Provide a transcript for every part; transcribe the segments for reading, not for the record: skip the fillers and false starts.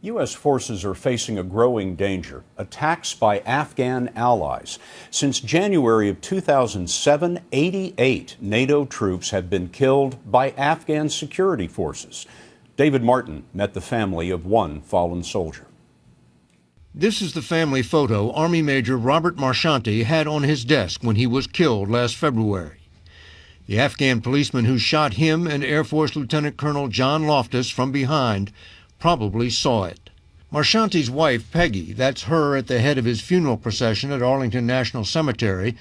U.S. forces are facing a growing danger, attacks by Afghan allies. Since January of 2007, 88 NATO troops have been killed by Afghan security forces. David Martin met the family of one fallen soldier. This is the family photo Army Major Robert Marchanti had on his desk when he was killed last February. The Afghan policeman who shot him and Air Force Lieutenant Colonel John Loftis from behind probably saw it. Marchanti's wife, Peggy, that's her at the head of his funeral procession at Arlington National Cemetery,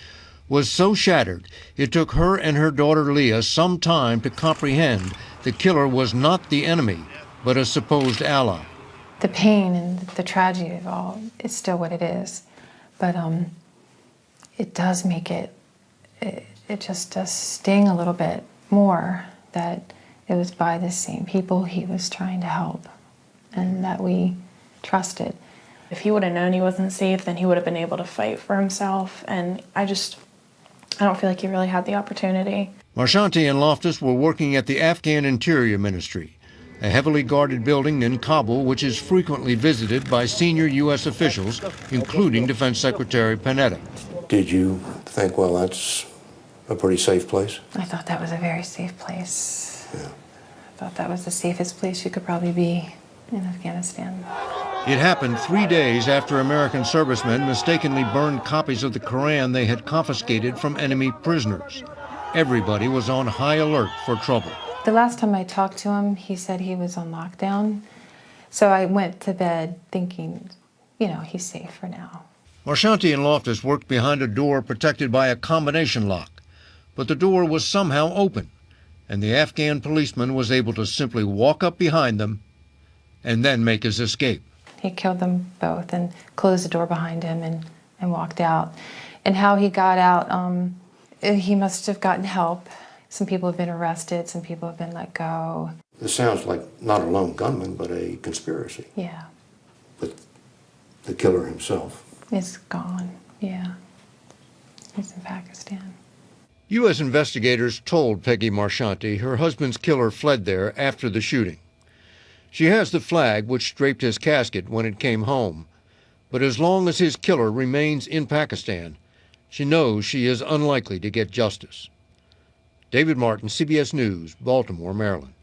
was so shattered it took her and her daughter Leah some time to comprehend the killer was not the enemy, but a supposed ally. The pain and the tragedy of it all is still what it is, but it does make it just does sting a little bit more that it was by the same people he was trying to help and that we trusted. If he would have known he wasn't safe, then he would have been able to fight for himself, and I don't feel like he really had the opportunity. Marchanti and Loftis were working at the Afghan Interior Ministry, a heavily guarded building in Kabul which is frequently visited by senior U.S. officials, including Defense Secretary Panetta. Did you think, well, that's a pretty safe place? I thought that was a very safe place. Yeah. I thought that was the safest place you could probably be in Afghanistan. It happened 3 days after American servicemen mistakenly burned copies of the Koran they had confiscated from enemy prisoners. Everybody was on high alert for trouble. The last time I talked to him, he said he was on lockdown. So I went to bed thinking, he's safe for now. Marchanti and Loftis worked behind a door protected by a combination lock. But the door was somehow open, and the Afghan policeman was able to simply walk up behind them and then make his escape. He killed them both and closed the door behind him and walked out. And how he got out, he must have gotten help. Some people have been arrested, some people have been let go. This sounds like not a lone gunman, but a conspiracy. Yeah. But the killer himself is gone, yeah. He's in Pakistan. U.S. investigators told Peggy Marchanti her husband's killer fled there after the shooting. She has the flag which draped his casket when it came home. But as long as his killer remains in Pakistan, she knows she is unlikely to get justice. David Martin, CBS News, Baltimore, Maryland.